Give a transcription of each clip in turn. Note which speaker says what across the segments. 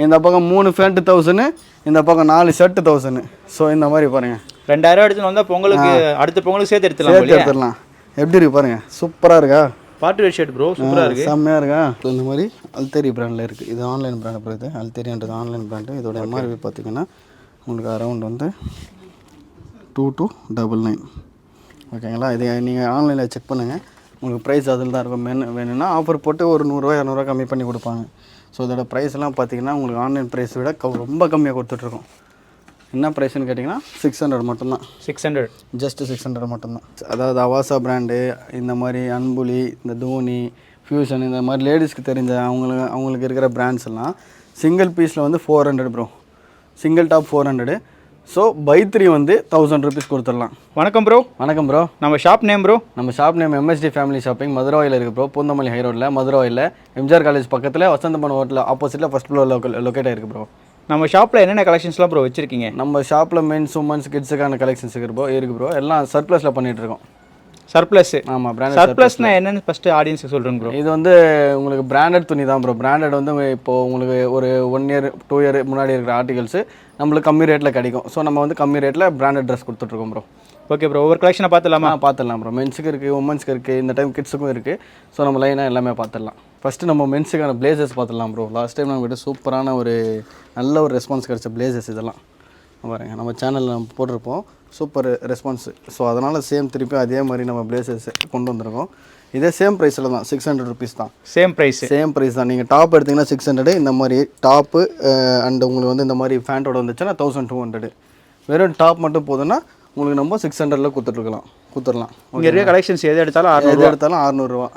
Speaker 1: இந்த பக்கம் 3 ஃபேண்ட் 1000, இந்த பக்கம் 4 ஷர்ட் 1000. ஸோ இந்த மாதிரி பாருங்கள்
Speaker 2: 2000 எடுத்துன்னு வந்தால் பொங்கலுக்கு அடுத்த பொங்கலுக்கு சேர்த்து
Speaker 1: எடுத்துடலாம். எப்படி இருக்கு பாருங்கள், சூப்பராக இருக்கா?
Speaker 2: பார்ட்டி வேர் ஷர்ட் ப்ரோ, சூப்பராக இருக்குது,
Speaker 1: செம்மையாக இருக்கா? இந்த மாதிரி அல்தேரி பிராண்டில் இருக்குது. இது ஆன்லைன் பிராண்ட் ப்ரோ. இது அல்தேரின்றது ஆன்லைன் பிராண்டு. இதோட எம்ஆர்பி பார்த்தீங்கன்னா உங்களுக்கு அரௌண்ட் வந்து 2299. ஓகேங்களா? இது நீங்கள் ஆன்லைனில் செக் பண்ணுங்கள், உங்களுக்கு ப்ரைஸ் அதில் தான் இருக்கும். வேணும்னா ஆஃபர் போட்டு ஒரு 100 200 கம்மி பண்ணி கொடுப்பாங்க. ஸோ இதோட ப்ரைஸ்லாம் பார்த்தீங்கன்னா உங்களுக்கு ஆன்லைன் ப்ரைஸ் விட ரொம்ப கம்மியாக கொடுத்துட்ருக்கோம். என்ன ப்ரைஸ்ன்னு கேட்டிங்கன்னா 600 மட்டும்தான்.
Speaker 2: 600,
Speaker 1: ஜஸ்ட்டு 600 மட்டும்தான். அதாவது அவாசா பிராண்டு, இந்த மாதிரி அன்புலி, இந்த தோனி, ஃபியூஷன், இந்த மாதிரி லேடிஸ்க்கு தெரிஞ்ச அவங்களுக்கு இருக்கிற பிராண்ட்ஸ் எல்லாம் சிங்கிள் பீஸில் வந்து 400 bro. Single top 400. So buy 3 வந்து 1000 ருபீஸ் கொடுத்துடலாம்.
Speaker 2: வணக்கம் ப்ரோ.
Speaker 1: வணக்கம் ப்ரோ.
Speaker 2: நம்ம ஷாப் நேம் ப்ரோ?
Speaker 1: நம்ம shop name MSD family shopping, Maduravoyal இருக்குது ப்ரோ. பூந்தமல்லி ஹை ரோட்டில், மதுரவாயில் எம்ஜிஆர் காலேஜ் பக்கத்தில் வசந்தபவன் ஹோட்டல் ஆப்போசிட்டில் ஃபஸ்ட் ஃப்ளோர் லொக்கேட் ஆகிருக்கு ப்ரோ.
Speaker 2: நம்ம ஷாப்பில் என்னென்ன கலெக்ஷன்ஸ்லாம் ப்ரோ வச்சுருக்கீங்க?
Speaker 1: நம்ம ஷாப்பில் மென்ஸ் உமன்ஸ் கிட்ஸுக்கான கலெக்ஷன்ஸ் இருக்குது ப்ரோ. எல்லாம் சர்ப்ளஸில் பண்ணிகிட்ருக்கோம்.
Speaker 2: சர்ப்ளஸ்?
Speaker 1: ஆமாம், பிராண்டட்.
Speaker 2: சர்ப்ளஸ்னால் என்னென்னு ஃபஸ்ட்டு ஆடியன்ஸுக்கு சொல்கிறேங்க ப்ரோ.
Speaker 1: இது வந்து உங்களுக்கு பிராண்டட் துணி தான் ப்ரோ. பிராண்டட் வந்து இப்போது உங்களுக்கு ஒரு 1 இயர் 2 இயர் முன்னாடி இருக்கிற ஆர்டிகல்ஸு நம்மளுக்கு கம்மி ரேட்டில் கிடைக்கும். ஸோ நம்ம வந்து கம்மி ரேட்டில் பிராண்டட் ட்ரெஸ் கொடுத்துட்ருக்கோம் ப்ரோ.
Speaker 2: ஓகே ப்ரோ, ஒவ்வொரு கலெக்ஷனை பார்த்துடலாமா?
Speaker 1: பார்த்துடலாம் ப்ரோ. மென்ஸுக்கு இருக்குது, உமன்ஸ்க்கு இருக்குது, இந்த டைம் கிட்ஸுக்கும் இருக்குது. ஸோ நம்ம லைனாக எல்லாமே பார்த்துடலாம். ஃபஸ்ட்டு நம்ம மென்ஸுக்கான பிளேசர்ஸ் பார்த்துடலாம் ப்ரோ. லாஸ்ட் டைம் நம்ம கிட்ட சூப்பரான ஒரு நல்ல ஒரு ரெஸ்பான்ஸ் கிடச்ச பிளேசர்ஸ் இதெல்லாம் பாருங்க. நம்ம சேனலில் நம்ம போட்டிருப்போம், சூப்பர் ரெஸ்பான்ஸு. ஸோ அதனால் சேம் திருப்பி அதே மாதிரி நம்ம பிளேசர்ஸ் கொண்டு வந்திருக்கோம். இதே சேம் ப்ரைஸில் தான், 600 ருபீஸ் தான்.
Speaker 2: சேம் ப்ரைஸ்
Speaker 1: தான். நீங்கள் டாப் எடுத்திங்கன்னா 600. இந்த மாதிரி டாப்பு அண்ட் உங்களுக்கு வந்து இந்த மாதிரி ஃபேண்டோட வந்துச்சுன்னா 1200. வெறும் டாப் மட்டும் போதுன்னா உங்களுக்கு நம்ம 600ல் கொடுத்துடலாம்.
Speaker 2: இங்கே இருக்க கலெக்ஷன்ஸ் எது எடுத்தாலும்
Speaker 1: 600 ரூபா.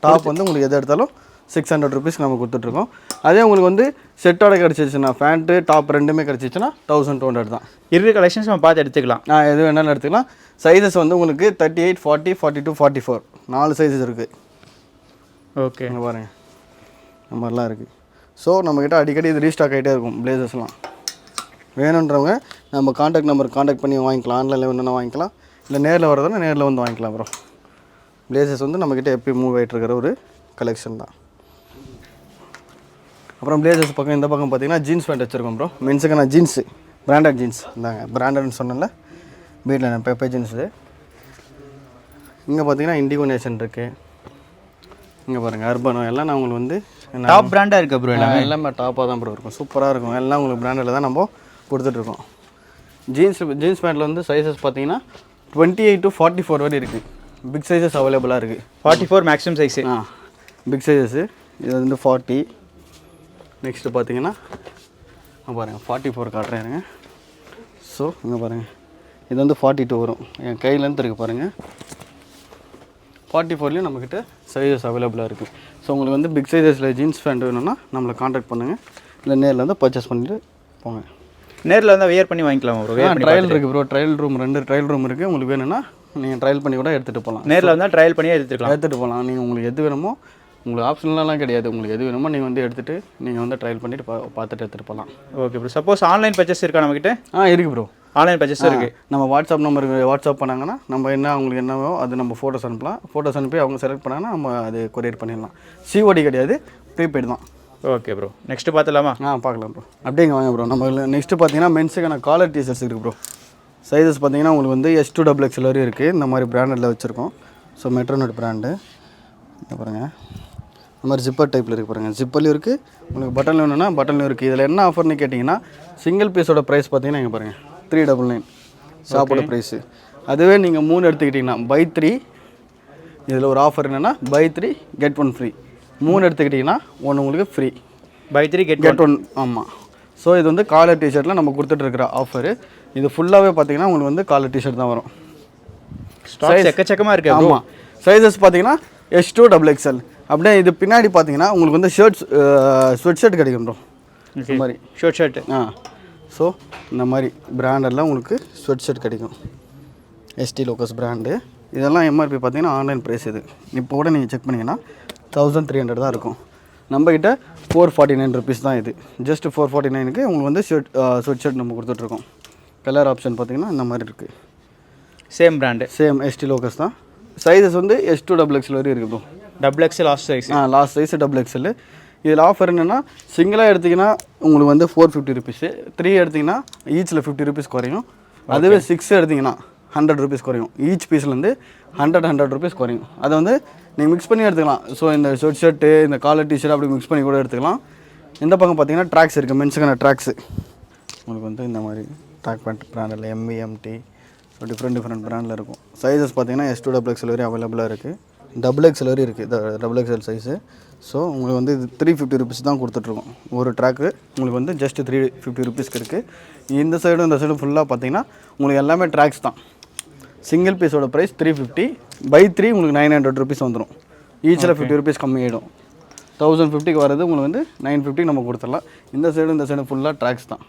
Speaker 1: டாப் வந்து உங்களுக்கு எது எடுத்தாலும் 600 ருபீஸ்க்கு நம்ம கொடுத்துட்ருக்கோம். அதே உங்களுக்கு வந்து செட்டோட கிடச்சிச்சுன்னா, ஃபேண்ட்டு டாப் ரெண்டுமே கிடச்சிச்சுன்னா 1200 தான்.
Speaker 2: இருக்கிற கலெக்ஷன்ஸ் நம்ம பார்த்து எடுத்துக்கலாம்.
Speaker 1: எது வேணாலும் எடுத்துக்கலாம். சைஸஸ் வந்து உங்களுக்கு 38, 40, 42, 44 4 சைஸஸ் இருக்குது.
Speaker 2: ஓகே,
Speaker 1: பாருங்கள், இந்த மாதிரிலாம் இருக்குது. ஸோ நம்மக்கிட்ட அடிக்கடி இது ரீஸ்டாக் ஆகிட்டே இருக்கும் பிளேசஸ்லாம். வேணுன்றவங்க நம்ம காண்டாக்ட் நம்பர் காண்டாக்ட் பண்ணி வாங்கிக்கலாம். ஆன்லைனில் வேணும்னா வாங்கிக்கலாம், இல்லை நேரில் வரதுன்னா நேரில் வந்து வாங்கிக்கலாம் ப்ரோ. பிளேசஸ் வந்து நம்மக்கிட்ட எப்பயும் மூவ் ஆகிட்டு இருக்கிற ஒரு கலெக்ஷன் தான். அப்புறம் பிளேசர்ஸ் பக்கம் இந்த பக்கம் பார்த்தீங்கன்னா ஜீன்ஸ் பேண்ட் வச்சுருக்கோம் ப்ரோ. மென்ஸுக்கான ஜீன்ஸு, பிராண்டட் ஜீன்ஸ் இந்தாங்க. பிராண்டட்னு சொன்னல, வீட்டில் நான் பெப்பே ஜீன்ஸு. இங்கே பார்த்தீங்கன்னா இண்டிகோ நேஷன் இருக்குது. இங்கே பாருங்கள் அர்பனோ எல்லாம் நான் உங்களுக்கு வந்து
Speaker 2: டாப் பிராண்டாக இருக்குது ப்ரோ.
Speaker 1: எல்லாமே டாப்பாக தான் ப்ரோ இருக்கும், சூப்பராக இருக்கும். எல்லாம் உங்களுக்கு பிராண்டில் தான் நம்ம கொடுத்துட்ருக்கோம். ஜீன்ஸ் பேண்ட்டில் வந்து சைஸஸ் பார்த்தீங்கன்னா 28 to 44 வரை இருக்குது. பிக் சைஸஸ் அவைலபிளாக இருக்குது.
Speaker 2: 44 மேக்ஸிமம் சைஸு.
Speaker 1: Big sizes. இது வந்து 40. நெக்ஸ்ட்டு பார்த்தீங்கன்னா பாருங்கள் 44 காட்டுறேங்க. ஸோ இங்கே பாருங்கள், இது வந்து 42 வரும். என் கையிலேருந்து இருக்குது பாருங்கள். 44லேயும் நம்மக்கிட்ட சைஸஸ் அவைலபிளாக இருக்குது. ஸோ உங்களுக்கு வந்து பிக் சைஸஸில் ஜீன்ஸ் பேண்ட் வேணும்னா நம்மளை காண்டாக்ட் பண்ணுங்கள், இல்லை நேரில் வந்து பர்ச்சேஸ் பண்ணிவிட்டு போங்க.
Speaker 2: நேரில் வந்து வியர் பண்ணி வாங்கிக்கலாம் ப்ரோ.
Speaker 1: ட்ரையல் இருக்குது bro. Trial room 2 trial room இருக்குது. உங்களுக்கு வேணும்னா நீங்கள் ட்ரையல் பண்ணி கூட எடுத்துகிட்டு போகலாம்.
Speaker 2: நேரில் வந்தால் ட்ரையல் பண்ணி எடுத்துகிட்டு
Speaker 1: போகலாம். நீங்கள் உங்களுக்கு எது வேணுமோ, உங்களுக்கு ஆப்ஷன்லாம் கிடையாது. உங்களுக்கு எது வேணுமோ நீங்கள் வந்து எடுத்துகிட்டு நீங்கள் வந்து ட்ரையல் பண்ணிவிட்டு பார்த்துட்டு எடுத்துகிட்டு போகலாம்.
Speaker 2: Okay bro. Suppose online purchase இருக்கா நம்மக்கிட்ட?
Speaker 1: இருக்குது ப்ரோ.
Speaker 2: ஆன்லைன் பர்ச்சேஸ் இருக்குது.
Speaker 1: நம்ம வாட்ஸ்அப் நம்பருக்கு வாட்ஸ்அப் பண்ணாங்கன்னா நம்ம என்ன அவங்களுக்கு என்னவோ அது நம்ம ஃபோட்டோஸ் அனுப்பலாம். ஃபோட்டோஸ் அனுப்பி அவங்க செலக்ட் பண்ணாங்கன்னா நம்ம அது கொரியர் பண்ணிடலாம். சிஓடி கிடையாது, ப்ரீபெய்டு தான்.
Speaker 2: ஓகே ப்ரோ, நெக்ஸ்ட்டு பார்த்துலாமா?
Speaker 1: பார்க்கலாம் ப்ரோ. அப்படியே வாங்க ப்ரோ. நம்ம நெக்ஸ்ட்டு பார்த்தீங்கன்னா மென்ஸுக்கான காலர் டிஷர்ட்ஸ் இருக்குது ப்ரோ. சைஸஸ் பார்த்தீங்கன்னா உங்களுக்கு வந்து S2XXL வரையும் இருக்குது. இந்த மாதிரி பிராண்டடில் வச்சுருக்கோம். So Metronaut brand. இங்கே பாருங்கள், இந்த மாதிரி ஜிப்பர் டைப்பில் இருக்குது பாருங்கள். ஜிப்பர்லையும் இருக்குது, உங்களுக்கு பட்டனில் வேணும்னா பட்டன்லையும் இருக்குது. இதில் என்ன ஆஃபர்னு கேட்டிங்கன்னா சிங்கிள் பீஸோட ப்ரைஸ் பார்த்தீங்கன்னா இங்கே பாருங்கள் 399 ஷாப்போட ப்ரைஸு. அதுவே நீங்கள் 3 எடுத்துக்கிட்டிங்கன்னா பை 3, இதில் ஒரு ஆஃபர் என்னென்னா பை 3 get 1 ஃப்ரீ. 3 எடுத்துக்கிட்டிங்கன்னா 1 உங்களுக்கு ஃப்ரீ.
Speaker 2: By 3 get 1.
Speaker 1: ஆமாம். ஸோ இது வந்து காலர் டிஷர்ட்டில் நம்ம கொடுத்துட்ருக்கிற ஆஃபரு. இது ஃபுல்லாகவே பார்த்தீங்கன்னா உங்களுக்கு வந்து காலர் டிஷர்ட் தான் வரும்.
Speaker 2: ஸ்டாக் எக்கச்சக்கமாக இருக்குது.
Speaker 1: ஆமாம். சைஸஸ் பார்த்தீங்கன்னா S2XXL. அப்படியே இது பின்னாடி பார்த்தீங்கன்னா உங்களுக்கு வந்து ஸ்வெட் ஷர்ட் கிடைக்கும் ப்ரோ. இந்த மாதிரி
Speaker 2: ஷர்ட்.
Speaker 1: ஸோ இந்த மாதிரி பிராண்டெல்லாம் உங்களுக்கு ஸ்வெட் ஷர்ட் கிடைக்கும். ST locus brand. இதெல்லாம் எம்ஆர்பி பார்த்தீங்கன்னா ஆன்லைன் ப்ரைஸ். இது இப்போ கூட நீங்கள் செக் பண்ணிங்கன்னா 1300 தான் இருக்கும். நம்மக்கிட்ட 449 ருபீஸ் தான் இது. ஜஸ்ட் 449க்கு உங்களுக்கு வந்து ஸ்வெட் ஷர்ட் நம்ம கொடுத்துட்ருக்கோம். கலர் ஆப்ஷன் பார்த்தீங்கன்னா இந்த மாதிரி இருக்குது.
Speaker 2: Same brand,
Speaker 1: same ST locus தான். சைஸஸ் வந்து S2XXL வரையும் இருக்குது bro.
Speaker 2: XXL last size.
Speaker 1: Last size XXL. இதில் ஆஃபர் என்னென்னா சிங்கிளாக எடுத்திங்கன்னா உங்களுக்கு வந்து 450 ருபீஸு, 3 எடுத்திங்கன்னா ஈச்சில் 50 ருபீஸ் குறையும். அதுவே 6 எடுத்திங்கன்னா 100 ருபீஸ் குறையும். ஈச் பீஸ்லேருந்து 100 ருபீஸ் குறையும். அதை வந்து நீங்கள் மிக்ஸ் பண்ணி எடுத்துக்கலாம். ஸோ இந்த ஷர்ட்டு இந்த காலர் டிஷர்ட் அப்படி மிக்ஸ் பண்ணி கூட எடுத்துக்கலாம். இந்த பக்கம் பார்த்தீங்கன்னா ட்ராக்ஸ் இருக்குது, மென்ஸுக்கான ட்ராக்ஸு. உங்களுக்கு வந்து இந்த மாதிரி ட்ராக் பேண்ட் பிராண்டில் எம்இ எம்டி ஸோ டிஃப்ரெண்ட் பிராண்டில் இருக்கும். சைஸஸ் பார்த்தீங்கன்னா S2XXL வரை அவைலபிளாக இருக்குது, XXL வரை இருக்குது, XXL சைஸு. ஸோ உங்களுக்கு வந்து இது 350 ருபீஸ் தான் கொடுத்துட்ருக்கோம் ஒரு ட்ராக்கு. உங்களுக்கு வந்து ஜஸ்ட் 350 ருபீஸ்க்கு இருக்குது. இந்த சைடும் இந்த சைடும் ஃபுல்லாக பார்த்தீங்கன்னா உங்களுக்கு எல்லாமே ட்ராக்ஸ் தான். சிங்கிள் பீஸோட ப்ரைஸ் 350, பை 3 உங்களுக்கு 900 ருபீஸ் வந்துடும். ஈச்சில் 50 ருபீஸ் கம்மியாகிடும். 1050க்கு வரது உங்களுக்கு வந்து 950 நம்ம கொடுத்துடலாம். இந்த சைடும் ஃபுல்லாக ட்ராக்ஸ் தான்.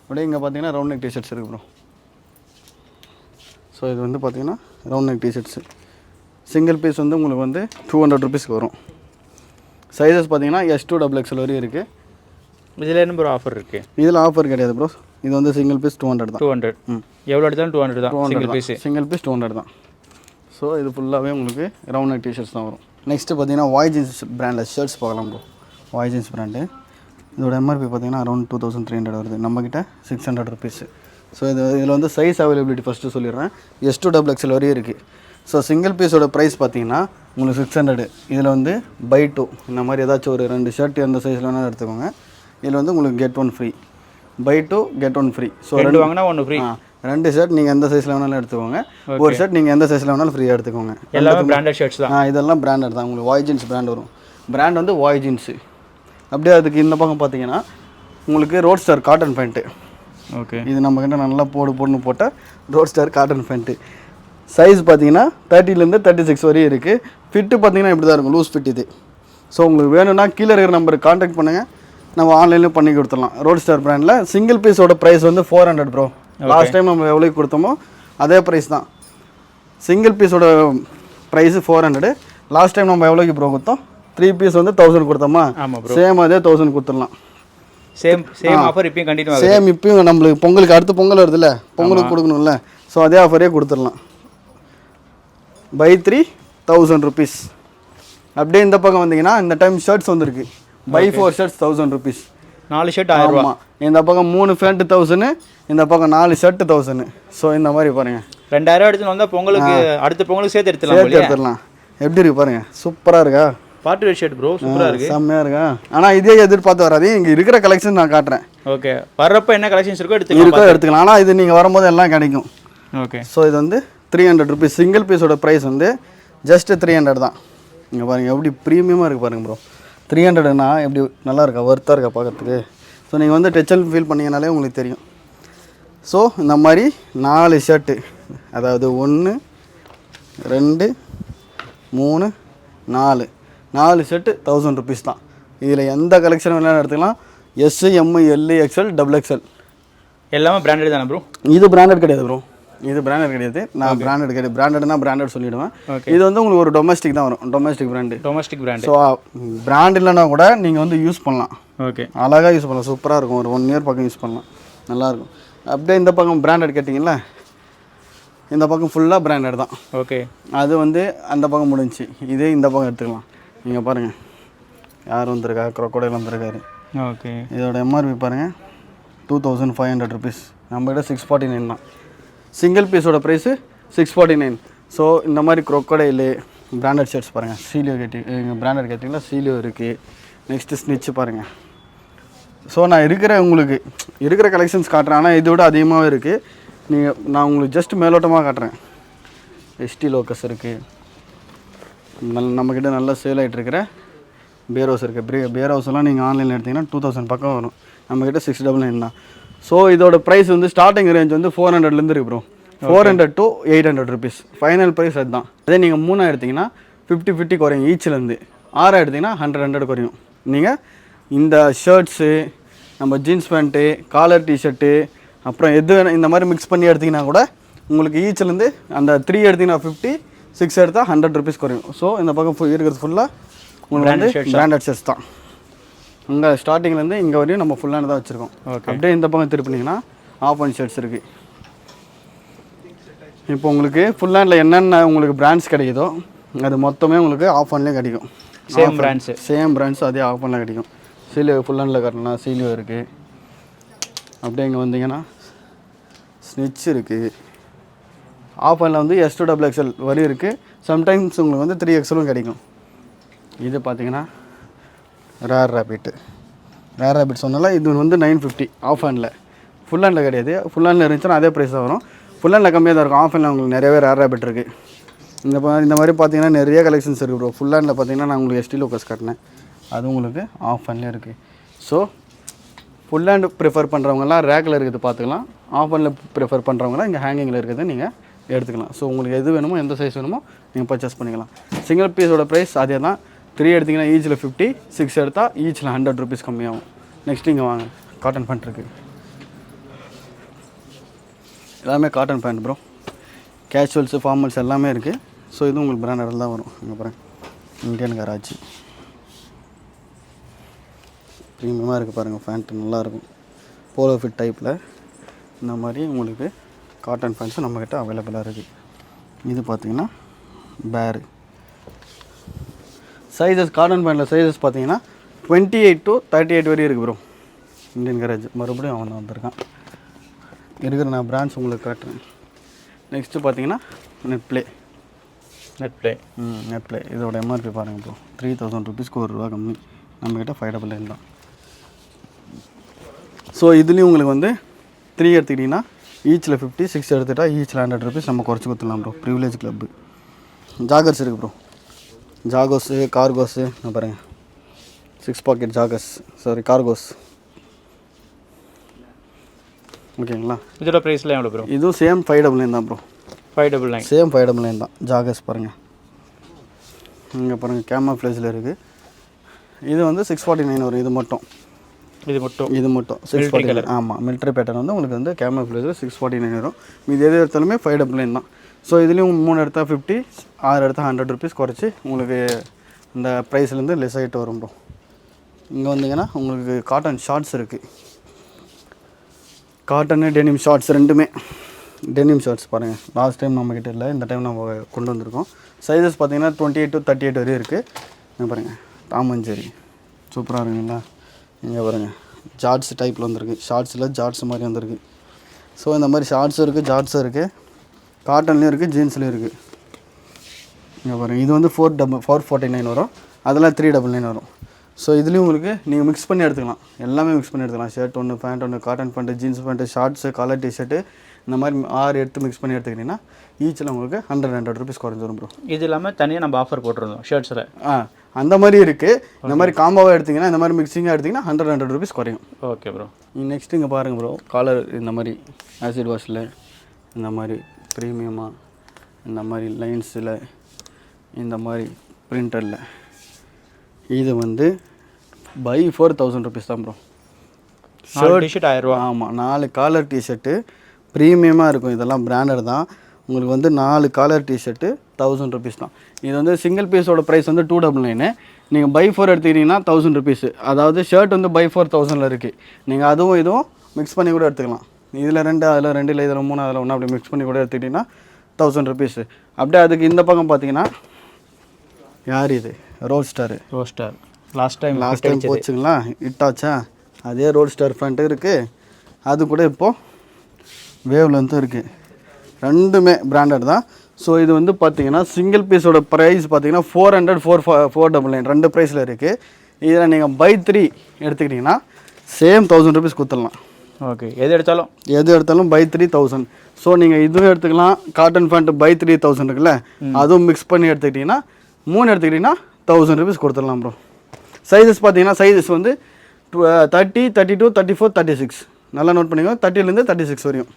Speaker 1: அப்படியே இங்கே பார்த்தீங்கன்னா ரவுண்ட் நெக் டிஷர்ட்ஸ் இருக்குது ப்ரோ. ஸோ இது வந்து பார்த்தீங்கன்னா round neck t-shirts. Single piece வந்து உங்களுக்கு வந்து 200 ருபீஸ்க்கு வரும். சைஸஸ் பார்த்தீங்கன்னா S2XXL வரையும் இருக்குது.
Speaker 2: இதில் என்ன ப்ரோ ஆஃபர் இருக்குது?
Speaker 1: இதில் ஆஃபர் கிடையாது ப்ரோ. இது வந்து சிங்கிள் பீஸ் 200 தான்.
Speaker 2: 200. எவ்வளோ எடுத்தாலும் 200 தான்.
Speaker 1: சிங்கிள் பீஸ் 200 தான். ஸோ இது ஃபுல்லாகவே உங்களுக்கு ரவுண்ட் நெக் டிஷர்ட்ஸ் தான் வரும். நெக்ஸ்ட்டு பார்த்தீங்கன்னா வாய் ஜீன்ஸ் பிராண்டில் ஷர்ட்ஸ் பார்க்கலாம் ப்ரோ. வாய் ஜீன்ஸ் பிராண்டு இதோட எம்ஆர்பி பார்த்தீங்கன்னா அரௌண்ட் 2300 வருது. நம்மக்கிட்ட 600 ருபீஸு. ஸோ இதில் வந்து சைஸ் அவைலபிலிட்டி ஃபஸ்ட்டு சொல்லிடுறேன். S2XXL வரையும் இருக்குது. ஸோ சிங்கிள் பீஸோட ப்ரைஸ் பார்த்தீங்கன்னா உங்களுக்கு 600. இதில் வந்து பை 2 இந்த மாதிரி ஏதாச்சும் ஒரு 2 ஷர்ட் எந்த சைஸில் வேணாலும் எடுத்துக்கோங்க. இதில் வந்து உங்களுக்கு get 1 free, buy 2 get 1 free. So 2
Speaker 2: வாங்கினா 1 ஃப்ரீ.
Speaker 1: 2 ஷர்ட் நீங்கள் எந்த சைஸில் வேணாலும் எடுத்துக்கோங்க. ஒரு ஷர்ட் நீங்கள் எந்த சைஸில் வேணாலும் ஃப்ரீயாக எடுத்துக்கோங்க.
Speaker 2: எல்லாமே பிராண்டட் ஷர்ட்ஸ் தான்.
Speaker 1: இதெல்லாம் பிராண்டட் தான். உங்களுக்கு வாய் ஜீன்ஸ் பிராண்ட் வரும். பிராண்ட் வந்து வாய் ஜீன்ஸு. அப்படியே அதுக்கு இந்த பக்கம் பார்த்தீங்கன்னா உங்களுக்கு road star cotton pant.
Speaker 2: Okay,
Speaker 1: இது நம்மக்கிட்ட நல்லா போடுன்னு போட்டால் road star cotton pant. Size பார்த்தீங்கன்னா 30லேருந்து 36 வரையும் இருக்குது. ஃபிட்டு பார்த்தீங்கன்னா இப்படி தான் இருக்கும், லூஸ் ஃபிட் இது. ஸோ உங்களுக்கு வேணும்னா கீழே இருக்கிற நம்பருக்கு கான்டாக்ட் பண்ணுங்கள், நம்ம ஆன்லைன்லேயும் பண்ணி கொடுத்துடலாம். ரோட் ஸ்டார் பிராண்டில் சிங்கிள் பீஸோட ப்ரைஸ் வந்து 400 ப்ரோ. லாஸ்ட் டைம் நம்ம எவ்வளோக்கு கொடுத்தோமோ அதே ப்ரைஸ் தான். சிங்கிள் பீஸோட ப்ரைஸு 400. லாஸ்ட் டைம் நம்ம எவ்வளோக்கு ப்ரோ கொடுத்தோம்? 3 பீஸ் வந்து 1000 கொடுத்தோமா?
Speaker 2: ஆமாம் ப்ரோ.
Speaker 1: சேம் அதே 1000 கொடுத்துடலாம்.
Speaker 2: சேம் ஆஃபர் இப்பயும் கண்டினியூ ஆகுது.
Speaker 1: சேம் இப்பயும் நம்மளுக்கு பொங்கலுக்கு அடுத்து பொங்கல் வருதுல்ல, பொங்கலுக்கு கொடுக்கணும்ல. ஸோ அதே ஆஃபரே கொடுத்துடலாம். Buy 3 1000 rupees. அப்படியே இந்த பக்கம் வந்தீங்கன்னா இந்த டைம் ஷர்ட்ஸ் வந்துருக்கு. Buy 4 shirts 1000 rupees.
Speaker 2: 4 ஷர்ட் 1000 ரூபா.
Speaker 1: இந்த பக்கம் 3 பேண்ட் 1000, இந்த பக்கம் 4 ஷர்ட் 1000. ஸோ இந்த மாதிரி பாருங்கள்,
Speaker 2: 2000 எடுத்துன்னு வந்தால் பொங்கலுக்கு அடுத்த பொங்கலுக்கு சேர்த்து எடுத்துடலாம்.
Speaker 1: எப்படி இருக்கு பாருங்கள், சூப்பராக இருக்கா?
Speaker 2: பார்ட்டி வேர் ஷர்ட் ப்ரோ, சூப்பராக இருக்குது,
Speaker 1: செம்மையாக இருக்கா? ஆனால் இதே எதிர்பார்த்து வராது. இங்கே இருக்கிற கலெக்ஷன் நான் காட்டுறேன்.
Speaker 2: ஓகே, வர்றப்போ என்ன கலெக்ஷன்ஸ் இருக்கோ
Speaker 1: எடுத்துக்கலாம். ஆனால் இது நீங்கள் வரும்போது எல்லாம் கிடைக்கும்.
Speaker 2: ஓகே.
Speaker 1: ஸோ இது வந்து 300 ருபீஸ். சிங்கிள் பீஸோட ப்ரைஸ் வந்து ஜஸ்ட் 300 தான். இங்கே பாருங்கள் எப்படி ப்ரீமியமாக இருக்குது பாருங்கள் ப்ரோ. 300னா எப்படி நல்லா இருக்கா, ஒர்த்தாக இருக்கா பார்க்கறதுக்கு? ஸோ நீங்கள் வந்து டச்சல் ஃபீல் பண்ணிங்கனாலே உங்களுக்கு தெரியும். ஸோ இந்த மாதிரி 4 ஷர்ட்டு, அதாவது 1 2 3 4 ஷர்ட்டு 1000 ருபீஸ் தான். இதில் எந்த கலெக்ஷன் வேணாலும் எடுத்துக்கலாம். S, M, L, XL, XXL
Speaker 2: எல்லாமே பிராண்டட் தானே ப்ரோ?
Speaker 1: இது பிராண்டட் கிடையாது ப்ரோ. இது பிராண்டட் கிடையாது. நான் பிராண்டட் கிடையாது. பிராண்டட்னா பிராண்டட் சொல்லிவிடுவேன். இது வந்து உங்களுக்கு ஒரு டொமஸ்டிக் தான் வரும். Domestic brand. ஸோ பிராண்ட் இல்லைன்னா கூட நீங்கள் வந்து யூஸ் பண்ணலாம்.
Speaker 2: ஓகே,
Speaker 1: அழகாக யூஸ் பண்ணலாம். சூப்பராக இருக்கும். ஒரு 1 இயர் பக்கம் யூஸ் பண்ணலாம், நல்லாயிருக்கும். அப்படியே இந்த பக்கம் பிராண்டட் கேட்டிங்களா, இந்த பக்கம் ஃபுல்லாக பிராண்டட் தான்.
Speaker 2: ஓகே, அது
Speaker 1: வந்து அந்த பக்கம் முடிஞ்சிச்சு. இதே இந்த பக்கம் எடுத்துக்கலாம். நீங்கள் பாருங்கள், யார் வந்திருக்கா? க்ரோக்கோடைல் வந்திருக்காரு.
Speaker 2: ஓகே,
Speaker 1: இதோட எம்ஆர்பி பாருங்கள் 2500 ருபீஸ். நம்மகிட்ட 649 தான். சிங்கிள் பீஸோட ப்ரைஸு 649. ஸோ இந்த மாதிரி க்ரோக்கோடைலு பிராண்டட் ஷர்ட்ஸ் பாருங்கள். சீலியோ பிராண்டட் கேட்டிங்களா, சீலியோ இருக்குது. நெக்ஸ்ட்டு ஸ்னிட்ச் பாருங்கள். ஸோ நான் உங்களுக்கு இருக்கிற கலெக்ஷன்ஸ் காட்டுறேன். ஆனால் இதோட அதிகமாகவே இருக்குது. நான் உங்களுக்கு ஜஸ்ட் மேலோட்டமாக காட்டுறேன். ST லோக்கஸ் இருக்குது. நம்மக்கிட்ட நல்லா சேல் ஆகிட்டுருக்கிற பேர் ஹவுஸ் இருக்குது. பேர் ஹவுஸ்லாம் நீங்கள் ஆன்லைனில் எடுத்திங்கன்னா 2000 பக்கம் வரும். நம்மக்கிட்ட 699 தான். ஸோ இதோட ப்ரைஸ் வந்து ஸ்டார்டிங் ரேஞ்ச் வந்து 400லேருந்து இருக்குது bro. 400 to 800 rupees final price அதுதான். அதே நீங்கள் 3 எடுத்திங்கன்னா 50 குறையும் ஈச்சிலேருந்து. 6 எடுத்திங்கன்னா 100 குறையும். நீங்கள் இந்த ஷர்ட்ஸு, நம்ம ஜீன்ஸ் பேண்ட்டு, காலர் டிஷர்ட்டு, அப்புறம் எது வேணும் இந்த மாதிரி மிக்ஸ் பண்ணி எடுத்திங்கன்னா கூட உங்களுக்கு ஈச்சிலேருந்து அந்த 3 எடுத்திங்கன்னா 50, 6 எடுத்தால் 100 ருபீஸ் குறையும். ஸோ இந்த பக்கம் இருக்கிறது ஃபுல்லாக உங்களுக்கு வந்து பிராண்டட் ஷர்ட்ஸ் தான். இங்கே ஸ்டார்டிங்லேருந்து இங்கே வரையும் நம்ம ஃபுல்லான தான் வச்சுருக்கோம். அப்படியே இந்த பக்கம் திருப்பினீங்கன்னா ஆஃப் அண்ட் ஷர்ட்ஸ் இருக்குது. இப்போ உங்களுக்கு ஃபுல் ஹேண்டில் என்னென்ன உங்களுக்கு பிராண்ட்ஸ் கிடைக்குதோ அது மொத்தமே உங்களுக்கு ஆஃப் அண்ட்லேயே கிடைக்கும்.
Speaker 2: சேம் பிராண்ட்ஸ்
Speaker 1: அதே ஆஃப் அண்ட்ல கிடைக்கும். சீலியோ ஃபுல் ஹேண்டில் காட்டலாம், சீலியோ இருக்குது. அப்படியே இங்கே வந்தீங்கன்னா ஸ்னிட்ச் இருக்குது. ஆஃப் ஹேண்டில் வந்து S2XXL வரி இருக்குது. சம்டைம்ஸ் உங்களுக்கு வந்து 3XL கிடைக்கும். இது பார்த்தீங்கன்னா ரேர் ரேபிட் சொன்னால இது வந்து 950 ஆஃப் ஹேண்டில். ஃபுல் ஹேண்டில் கிடையாது. ஃபுல் ஹேண்டில் இருந்துச்சுன்னா அதே ப்ரைஸ் தான் வரும். ஃபுல் ஹேண்டில் கம்மியாக தான் இருக்கும். ஆஃப் ஹேண்டில் உங்களுக்கு நிறையவே ரேர் ரேபிட் இருக்குது. இந்த மாதிரி பார்த்தீங்கன்னா நிறைய கலெக்ஷன்ஸ் இருக்குது ப்ரோ. ஃபுல் ஹேண்டில் பார்த்தீங்கன்னா நான் உங்களுக்கு ST லோக்கஸ் காட்டினேன், அது உங்களுக்கு ஆஃப் ஹேண்ட்லேயே இருக்குது. ஸோ ஃபுல் ஹேண்டு ப்ரிஃபர் பண்ணுறவங்கலாம் ரேக்கில் இருக்கிறது பார்த்துக்கலாம். ஆஃப் ஹேண்டில் ப்ரிஃபர் பண்ணுறவங்களாம் இங்கே ஹேங்கிங்கில் இருக்கிறத நீங்கள் எடுத்துக்கலாம். ஸோ உங்களுக்கு எது வேணுமோ, எந்த சைஸ் வேணுமோ நீங்கள் பர்ச்சேஸ் பண்ணிக்கலாம். சிங்கிள் பீஸோட ப்ரைஸ் அதே தான். 3 எடுத்திங்கன்னா ஈச்சில் 50, 6 எடுத்தால் ஈச்சில் 100 ருபீஸ் கம்மியாகும். நெக்ஸ்ட் இங்கே வாங்க, காட்டன் பேண்ட் இருக்குது. எல்லாமே காட்டன் பேண்ட் ப்ரோ. கேஷுவல்ஸு, ஃபார்மல்ஸ் எல்லாமே இருக்குது. ஸோ இது உங்களுக்கு பிராண்டட் தான் வரும். இங்கே பாருங்கள், இந்தியன் கராச்சி ப்ரீமியமாக இருக்குது பாருங்கள். பேண்ட்டு நல்லாயிருக்கும், போலோ ஃபிட் டைப்பில். இந்த மாதிரி உங்களுக்கு காட்டன் பேண்ட்ஸும் நம்மக்கிட்ட அவைலபிளாக இருக்குது. இது பார்த்திங்கன்னா பேரு சைஸஸ். காட்டன் பேண்ட்டில் சைஸஸ் பார்த்தீங்கன்னா 28 to 38 வரையும் இருக்குது ப்ரோ. இந்தியன் கராஜ் மறுபடியும் அவன் தான் வந்திருக்கான். இருக்கிற நான் பிராண்ட்ஸ் உங்களுக்கு காட்டுறேன். நெக்ஸ்ட்டு பார்த்தீங்கன்னா நெட் ப்ளே. இதோட எம்ஆர்பி பாருங்கள் ப்ரோ, 3000 ருபீஸ்க்கு ₹1 கம்மி. நம்மக்கிட்ட 599 தான். ஸோ இதுலேயும் உங்களுக்கு வந்து 3 எடுத்துக்கிட்டிங்கன்னா ஈச்சில் 50, 6 எடுத்துகிட்டா ஈச்சில் 100 ருபீஸ் நம்ம குறைச்சி கொடுத்துடலாம் ப்ரோ. Privilege club. ஜாகர்ஸ் இருக்குது ப்ரோ. ஜாகோஸு, கார்கோஸு. நான் பாருங்கள், 6 பாக்கெட் ஜாகர்ஸ், கார்கோஸ். ஓகேங்களா?
Speaker 2: இதோட ப்ரைஸ்லாம் எவ்வளோ ப்ரோ?
Speaker 1: இதுவும் சேம் 599 தான் ப்ரோ.
Speaker 2: 599
Speaker 1: சேம் 599 தான். ஜாகர்ஸ் பாருங்கள், இங்கே பாருங்கள், கேமோஃப்ளேஜில் இருக்குது. இது வந்து 649 வரும். இது மட்டும் 649. ஆமாம், மிலிட்ரி பேட்டர்ன் வந்து உங்களுக்கு வந்து கேமோஃப்ளேஜில் 649 வரும். இது எது எடுத்தாலுமே 599 தான். ஸோ இதுலேயும் 3 எடுத்தால் 50, 6 எடுத்தால் 100 ருபீஸ் குறைச்சி உங்களுக்கு இந்த ப்ரைஸ்லேருந்து லெஸ் ஆகிட்டு வரும் ப்ரோ. இங்கே வந்தீங்கன்னா உங்களுக்கு காட்டன் ஷார்ட்ஸ் இருக்குது. காட்டனு டெனிம் ஷார்ட்ஸ் ரெண்டுமே. டெனிம் ஷார்ட்ஸ் பாருங்கள், லாஸ்ட் டைம் நம்மக்கிட்ட இல்லை, இந்த டைம் நம்ம கொண்டு வந்திருக்கோம். சைஸஸ் பார்த்தீங்கன்னா 28 to 38 வரையும் இருக்குது. இங்கே பாருங்கள், டாம் அண்ட் ஜெர்ரி சூப்பராக இருக்குங்களா? இங்கே பாருங்கள், ஜார்ட்ஸ் டைப்பில் வந்திருக்கு. ஷார்ட்ஸில் ஜார்ட்ஸ் மாதிரி வந்திருக்கு. ஸோ இந்த மாதிரி ஷார்ட்ஸும் இருக்குது, ஜார்ட்ஸும் இருக்குது, காட்டன்லேயும் இருக்குது, ஜீன்ஸ்லேயும் இருக்குது. இங்கே பாருங்கள், இது வந்து 449 வரும். அதெல்லாம் 399 வரும். ஸோ இதுலேயும் உங்களுக்கு நீங்கள் மிக்ஸ் பண்ணி எடுத்துக்கலாம். எல்லாமே மிக்ஸ் பண்ணி எடுத்துக்கலாம். ஷர்ட் ஒன்று, பேண்ட் ஒன்று, cotton pant, jeans pant, shorts, collar t-shirt, இந்த மாதிரி 6 எடுத்து மிக்ஸ் பண்ணி எடுத்துக்கிட்டிங்கன்னா ஈச்சில் உங்களுக்கு 100 ருபீஸ் குறைஞ்சி வரும் ப்ரோ. இது
Speaker 2: இல்லாமல் தனியாக நம்ம ஆஃபர் போட்டுருந்தோம் ஷர்ட்ஸில்.
Speaker 1: அந்த மாதிரி இருக்குது. இந்த மாதிரி காம்போவாக எடுத்திங்கன்னா, இந்த மாதிரி மிக்சிங்காக எடுத்திங்கன்னா 100 ருபீஸ் குறையும்.
Speaker 2: Okay bro.
Speaker 1: நெக்ஸ்ட்டு இங்கே பாருங்கள் ப்ரோ, காலர் இந்த மாதிரி ஆசிட் வாஷில், இந்த மாதிரி ப்ரீமியமாக, இந்த மாதிரி லைன்ஸில், இந்த மாதிரி பிரிண்டரில். இது வந்து பை 4000 ருபீஸ் தான் ப்ரோ.
Speaker 2: ஷர்ட் டிஷர்ட் 1000 ரூபா.
Speaker 1: ஆமாம், 4 காலர் டிஷர்ட்டு ப்ரீமியமாக இருக்கும். இதெல்லாம் பிராண்டட் தான். உங்களுக்கு வந்து 4 காலர் டிஷர்ட்டு 1000 ருபீஸ் தான். இது வந்து சிங்கிள் பீஸோட ப்ரைஸ் வந்து 299. நீங்கள் பை 4 எடுத்துக்கிட்டிங்கன்னா 1000 ருபீஸு. அதாவது ஷர்ட் வந்து பை 4000 இருக்குது. நீங்கள் அதுவும் இதுவும் மிக்ஸ் பண்ணி கூட எடுத்துக்கலாம். இதில் 2, அதில் 2, இல்லை இதில் 3, அதில் 1 அப்படி மிக்ஸ் பண்ணி கூட எடுத்துக்கிட்டிங்கன்னா 1000 ருபீஸு. அப்படியே அதுக்கு இந்த பக்கம் பார்த்தீங்கன்னா யார் இது, ரோஸ்டர்.
Speaker 2: லாஸ்ட் டைம்
Speaker 1: போச்சுங்களா, இட்டாச்சா? அதே ரோஸ்டர் ஃப்ரண்ட்டு இருக்குது. அது கூட இப்போது வேவ்லேருந்தும் இருக்குது. ரெண்டுமே பிராண்டட் தான். ஸோ இது வந்து பார்த்தீங்கன்னா சிங்கிள் பீஸோட ப்ரைஸ் பார்த்தீங்கன்னா 400, 499 ரெண்டு ப்ரைஸில் இருக்குது. இதில் நீங்கள் பை 3 எடுத்துக்கிட்டிங்கன்னா சேம் 1000 ருபீஸ் கொடுத்துடலாம்.
Speaker 2: ஓகே, எது எடுத்தாலும்
Speaker 1: பை 3000. ஸோ நீங்கள் இதுவும் எடுத்துக்கலாம். காட்டன் பேண்ட் பை 3000 இருக்குல்ல, அதுவும் மிக்ஸ் பண்ணி எடுத்துக்கிட்டிங்கன்னா 3 எடுத்துக்கிட்டிங்கன்னா 1000 ருபீஸ் கொடுத்துடலாம் ப்ரோ. சைஸஸ் பார்த்தீங்கன்னா சைஸஸ் வந்து 30, 32, 34, 36. நல்லா நோட் பண்ணிக்கோ, 30லேருந்து 36 வரையும்.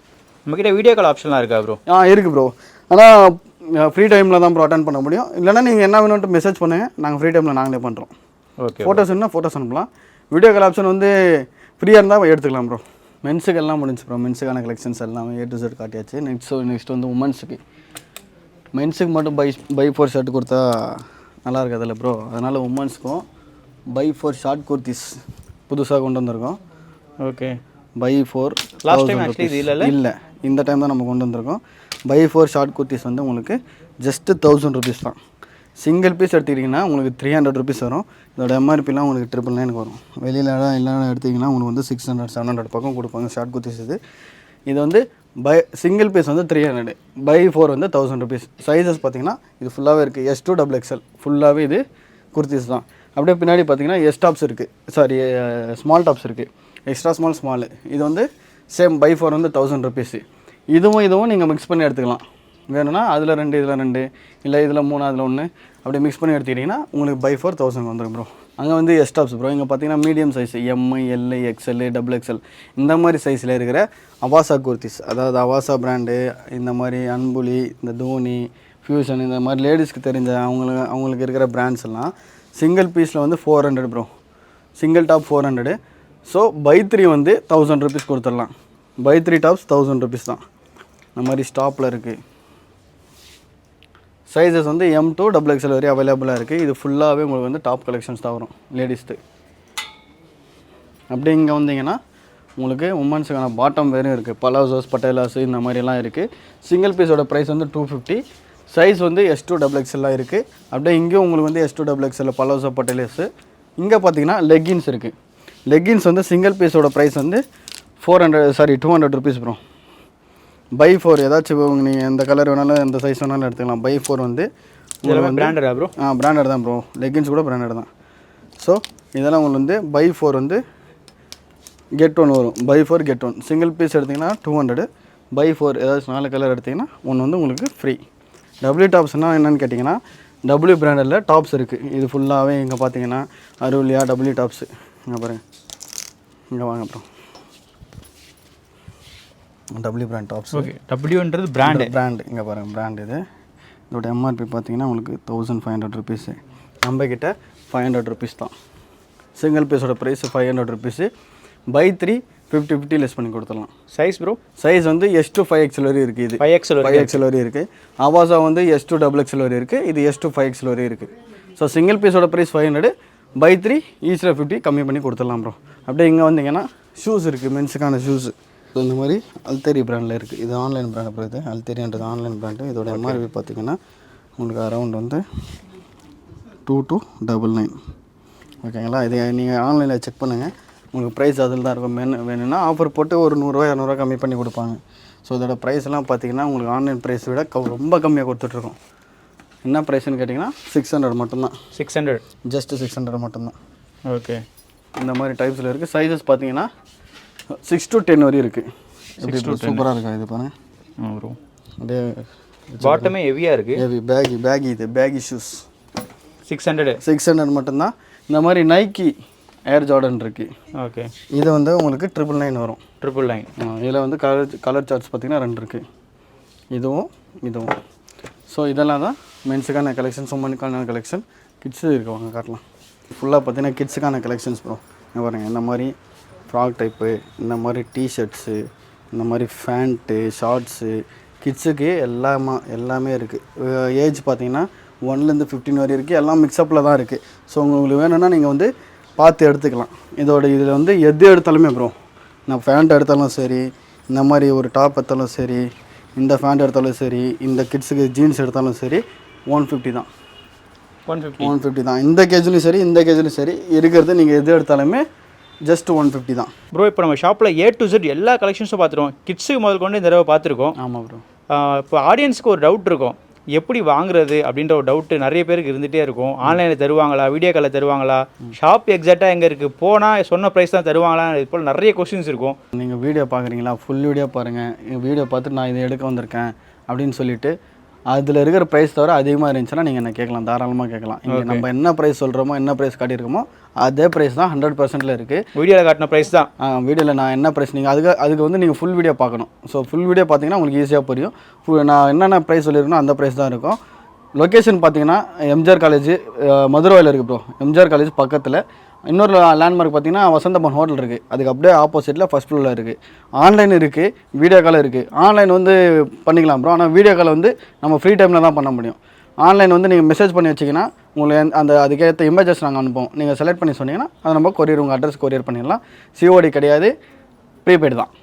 Speaker 2: நம்மக்கிட்ட வீடியோ கால் ஆப்ஷன்லாம் இருக்கா ப்ரோ?
Speaker 1: இருக்குது ப்ரோ. ஆனால் ஃப்ரீ டைமில் தான் ப்ரோ அட்டன் பண்ண முடியும். இல்லைனா நீங்கள் என்ன வேணும்ட்டு மெசேஜ் பண்ணுங்கள், நாங்கள் ஃப்ரீ டைமில் நாங்களே பண்ணுறோம்.
Speaker 2: ஓகே,
Speaker 1: ஃபோட்டோஸ் வேணும்னா ஃபோட்டோஸ் அனுப்பலாம். வீடியோ கால் ஆப்ஷன் வந்து ஃப்ரீயாக இருந்தால் எடுத்துக்கலாம் ப்ரோ. மென்ஸுக்கு எல்லாம் முடிஞ்சு ப்ரோ. மென்ஸுக்கான கலெக்ஷன்ஸ் எல்லாமே A to Z காட்டியாச்சு. நெக்ஸ்ட் வந்து உமன்ஸுக்கு. மென்ஸுக்கு மட்டும் பை 4 ஷர்ட் கொடுத்தா நல்லா இருக்காதுல்ல ப்ரோ. அதனால் உமன்ஸுக்கும் பை 4 ஷார்ட் குர்த்திஸ் புதுசாக கொண்டு வந்திருக்கோம்.
Speaker 2: Okay,
Speaker 1: buy 4.
Speaker 2: Last time actually இது
Speaker 1: இல்லை, இந்த டைம் தான் நம்ம கொண்டு வந்திருக்கோம். பை 4 ஷார்ட் குர்த்திஸ் வந்து உங்களுக்கு ஜஸ்ட்டு 1000 ருபீஸ் தான். சிங்கிள் பீஸ் எடுத்துக்கிட்டிங்கன்னா உங்களுக்கு 300 ருபீஸ் வரும். இதோட எம்ஆர்பிலாம் உங்களுக்கு 999 வரும். வெளியில் எல்லாம் எடுத்திங்கன்னா உங்களுக்கு வந்து 600 700 பக்கம் கொடுப்பாங்க ஷார்ட் குர்த்திஸ் இது வந்து சிங்கிள் பீஸ் வந்து 300, பை 4 வந்து 1000 ருபீஸ். சைஸஸ் பார்த்தீங்கன்னா இது ஃபுல்லாகவே இருக்குது. S2 XXL ஃபுல்லாகவே இது குர்த்திஸ் தான். அப்படியே பின்னாடி பார்த்தீங்கன்னா எஸ் டாப்ஸ் இருக்குது, சாரி ஸ்மால் டாப்ஸ் இருக்குது, எக்ஸ்ட்ரா ஸ்மால். இது வந்து சேம் பை 4 வந்து 1000 ருபீஸ். இதுவும் நீங்கள் மிக்ஸ் பண்ணி எடுத்துக்கலாம். வேணும்னா அதில் 2 இதில் 2 இல்லை இதில் 3 அதில் 1 அப்படி மிக்ஸ் பண்ணி எடுத்துக்கிட்டிங்கன்னா உங்களுக்கு பை 4 1000 வந்துடும் ப்ரோ. அங்கே வந்து எஸ்டாப்ஸ் ப்ரோ. இங்கே பார்த்தீங்கன்னா medium size M, L, XL, XXL இந்த மாதிரி சைஸில் இருக்கிற அவாசா குர்த்திஸ், அதாவது அவாசா பிராண்டு, இந்த மாதிரி அன்புலி, இந்த தோனி, ஃபியூஷன், இந்த மாதிரி லேடிஸ்க்கு தெரிஞ்ச அவங்களுக்கு இருக்கிற பிராண்ட்ஸ் எல்லாம் சிங்கிள் பீஸில் வந்து 400 bro. Single top 400. So buy 3 வந்து 1000 ருபீஸ் கொடுத்துடலாம். பை 3 டாப்ஸ் 1000 ருபீஸ் தான். இந்த மாதிரி ஸ்டாப்பில் இருக்குது. சைஸஸ் வந்து M to XXL வரையும் அவைலபிளாக இருக்குது. இது ஃபுல்லாகவே உங்களுக்கு வந்து டாப் கலெக்ஷன்ஸ் தான் வரும் லேடிஸ்க்கு. அப்படி இங்கே வந்தீங்கன்னா உங்களுக்கு உமன்ஸுக்கான பாட்டம் வேறும் இருக்குது. பலாசோஸ், பட்டேலாஸ் இந்த மாதிரிலாம் இருக்குது. சிங்கிள் பீஸோட ப்ரைஸ் வந்து 250. சைஸ் வந்து S2 XXL இருக்குது. அப்படியே இங்கேயும் உங்களுக்கு வந்து S2 XXL பலாசோ, பட்டேலாஸு. இங்கே பார்த்தீங்கன்னா லெக்கின்ஸ் இருக்குது. லெக்கின்ஸ் வந்து சிங்கிள் பீஸோட ப்ரைஸ் வந்து 200 ருபீஸ் ப்ரோ. பை 4 ஏதாச்சும் நீங்கள் எந்த கலர் வேணாலும் எந்த சைஸ் வேணாலும் எடுத்துக்கலாம். பை 4 வந்து
Speaker 2: பிராண்டடா ப்ரோ?
Speaker 1: பிராண்டட் தான் ப்ரோ. லெக்கின்ஸ் கூட பிராண்டட் தான். ஸோ இதெல்லாம் உங்களுக்கு வந்து பை 4 வந்து கெட் 1 வரும். By 4 get 1. சிங்கிள் பீஸ் எடுத்திங்கன்னா 200. பை 4 ஏதாச்சும் 4 கலர் எடுத்திங்கன்னா ஒன்று வந்து உங்களுக்கு ஃப்ரீ. W டாப்ஸ்னால் என்னென்னு கேட்டிங்கன்னா W பிராண்டடில் டாப்ஸ் இருக்குது. இது ஃபுல்லாகவே இங்கே பார்த்தீங்கன்னா அருளியா W டாப்ஸு. இங்கே பாருங்கள், இங்கே வாங்க bro. W brand tops.
Speaker 2: Okay, Wன்றது பிராண்டு.
Speaker 1: இங்கே பாருங்கள், பிராண்ட் இது. இதோட எம்ஆர்பி பார்த்தீங்கன்னா உங்களுக்கு 1500 ருபீஸு. நம்மக்கிட்ட 500 ருபீஸ் தான். சிங்கிள் பீஸோட ப்ரைஸ் 500 ருபீஸு. பை 3 50 லெஸ் பண்ணி கொடுத்துடலாம்.
Speaker 2: Size bro?
Speaker 1: சைஸ் வந்து S2 5XL வரையும் இருக்குது. இது 5XL வரையும் இருக்குது. அவாசா வந்து S2 XXL வரையும் இருக்குது. இது S2 5XL வரையும் இருக்குது. ஸோ சிங்கிள் பீஸோட ப்ரைஸ் 500. பை 3 ஈஸியாக 50 கம்மி பண்ணி கொடுத்துடலாம் ப்ரோ. அப்படியே இங்கே வந்தீங்கன்னா ஷூஸ் இருக்குது, மென்ஸுக்கான ஷூஸு. இந்த மாதிரி அல்தேரி பிராண்டில் இருக்குது. இது ஆன்லைன் பிராண்ட் அப்புறம் இது அல்தேரின்றது ஆன்லைன் பிராண்டு. இதோட எம்ஆர்பி பார்த்தீங்கன்னா உங்களுக்கு அரௌண்ட் வந்து 2299. ஓகேங்களா? இது நீங்கள் ஆன்லைனில் செக் பண்ணுங்கள், உங்களுக்கு ப்ரைஸ் அதில் தான் இருக்கும். வேணும்னா ஆஃபர் போட்டு ஒரு 100 200 கம்மி பண்ணி கொடுப்பாங்க. ஸோ இதோட ப்ரைஸ்லாம் பார்த்தீங்கன்னா உங்களுக்கு ஆன்லைன் ப்ரைஸ் விட ரொம்ப கம்மியாக கொடுத்துட்ருக்கோம். என்ன ப்ரைஸ்ன்னு கேட்டிங்கன்னா 600 மட்டும்தான்.
Speaker 2: 600,
Speaker 1: ஜஸ்ட்டு 600 மட்டும்தான்.
Speaker 2: ஓகே.
Speaker 1: இந்த மாதிரி டைப்ஸில் இருக்குது. சைஸஸ் பார்த்தீங்கன்னா 6 to 10 வரையும் இருக்குது. சூப்பராக இருக்கா இது பாருங்கள்.
Speaker 2: ப்ரோ
Speaker 1: அப்படியே
Speaker 2: பாட்டமே ஹெவியாக இருக்குது.
Speaker 1: ஹெவி பேகி இது பேகி ஷூஸ்
Speaker 2: 600
Speaker 1: மட்டும்தான். இந்த மாதிரி நைக்கி ஏர் ஜார்டன் இருக்குது.
Speaker 2: ஓகே.
Speaker 1: இது வந்து உங்களுக்கு 999 வரும்.
Speaker 2: 999.
Speaker 1: இதில் வந்து கலர் சார்ட்ஸ் பார்த்திங்கன்னா 2 இருக்குது. இதுவும். ஸோ இதெல்லாம் தான் மென்ஸுக்கான கலெக்ஷன்ஸ், உமனுக்கான கலெக்ஷன். கிட்ஸு இருக்குவாங்க காட்டலாம். ஃபுல்லாக பார்த்தீங்கன்னா கிட்ஸுக்கான கலெக்ஷன்ஸ் ப்ரோ. பாருங்கள், இந்த மாதிரி ஃப்ராக் டைப்பு, இந்த மாதிரி டிஷர்ட்ஸு, இந்த மாதிரி ஃபேண்ட்டு, ஷார்ட்ஸு, கிட்ஸுக்கு எல்லாமே இருக்குது. ஏஜ் பார்த்தீங்கன்னா 1 to 15 வரை இருக்குது. எல்லாம் மிக்சப்பில் தான் இருக்குது. ஸோ உங்களுக்கு வேணும்னா நீங்கள் வந்து பார்த்து எடுத்துக்கலாம். இதில் வந்து எது எடுத்தாலுமே ப்ரோ, நான் ஃபேண்ட் எடுத்தாலும் சரி, இந்த மாதிரி ஒரு டாப் எடுத்தாலும் சரி, இந்த ஃபேண்ட் எடுத்தாலும் சரி, இந்த கிட்ஸுக்கு ஜீன்ஸ் எடுத்தாலும் சரி 150 தான். 150 தான். இந்த கேஜ்லையும் சரி, இந்த கேஜ்லையும் சரி இருக்கிறது நீங்கள் எது எடுத்தாலுமே ஜஸ்ட் 150 தான்
Speaker 2: ப்ரோ. இப்போ நம்ம ஷாப்பில் A to Z எல்லா கலெக்ஷன்ஸும் பார்த்துருவோம். கிட்ஸுக்கு முதல் கொண்டு இந்த தடவை பார்த்துருக்கோம்.
Speaker 1: ஆமாம் ப்ரோ.
Speaker 2: இப்போ ஆடியன்ஸுக்கு ஒரு டவுட் இருக்கும், எப்படி வாங்குறது அப்படின்ற ஒரு டவுட்டு நிறைய பேருக்கு இருந்துகிட்டே இருக்கும். ஆன்லைனில் தருவாங்களா, வீடியோ காலில் தருவாங்களா, ஷாப் எக்ஸாக்டாக எங்கே இருக்குது, போனால் சொன்ன ப்ரைஸ் தான் தருவாங்களா, இது போல் நிறைய கொஸ்டின்ஸ் இருக்கும்.
Speaker 1: நீங்கள் வீடியோ பார்க்குறீங்களா, ஃபுல் வீடியோ பாருங்கள். வீடியோ பார்த்துட்டு நான் இதை எடுக்க வந்திருக்கேன் அப்படின்னு சொல்லிட்டு அதில் இருக்கிற ப்ரைஸ் தவிர அதிகமாக இருந்துச்சுன்னா நீங்கள் என்ன கேட்கலாம், தாராளமாக கேட்கலாம். இங்கே நம்ம என்ன ப்ரைஸ் சொல்கிறோமோ, என்ன ப்ரைஸ் காட்டியிருக்கோமோ அதே ப்ரைஸ் தான் 100%ல இருக்குது.
Speaker 2: வீடியோவில் காட்டின ப்ரைஸ் தான்.
Speaker 1: வீடியோவில் நான் என்ன ப்ரைஸ் நீங்கள் அதுக்கு வந்து நீங்கள் ஃபுல் வீடியோ பார்க்கணும். ஸோ ஃபுல் வீடியோ பார்த்தீங்கன்னா உங்களுக்கு ஈஸியாக புரியும். நான் என்னென்ன ப்ரைஸ் சொல்லியிருக்கணும் அந்த ப்ரைஸ் தான் இருக்கும். லொக்கேஷன் பார்த்தீங்கன்னா எம்ஜிஆர் காலேஜ் மதுரவாயில் இருக்குது ப்ரோ. எம்ஜிஆர் காலேஜ் பக்கத்தில் இன்னொரு லேண்ட்மார்க் பார்த்தீங்கன்னா வசந்தபன் ஹோட்டல் இருக்குது. அதுக்கு அப்படியே ஆப்போசிட்டில் ஃபஸ்ட் ஃப்ளோரில் இருக்குது. ஆன்லைன் இருக்குது, வீடியோ கால் இருக்குது. ஆன்லைன் வந்து பண்ணிக்கலாம் ப்ரோ. ஆனால் வீடியோ கால் வந்து நம்ம ஃப்ரீ டைமில் தான் பண்ண முடியும். ஆன்லைன் வந்து நீங்கள் மெசேஜ் பண்ணி வச்சிங்கன்னா உங்களுக்கு அதுக்கேற்ற இமேஜஸ் நாங்கள் அனுப்புவோம். நீங்கள் செலக்ட் பண்ணி சொன்னீங்கன்னா அதை நம்ம கொரியர், உங்கள் அட்ரஸ் கொரியர் பண்ணிடலாம். சிஓடி கிடையாது, ப்ரீபெய்டு தான்.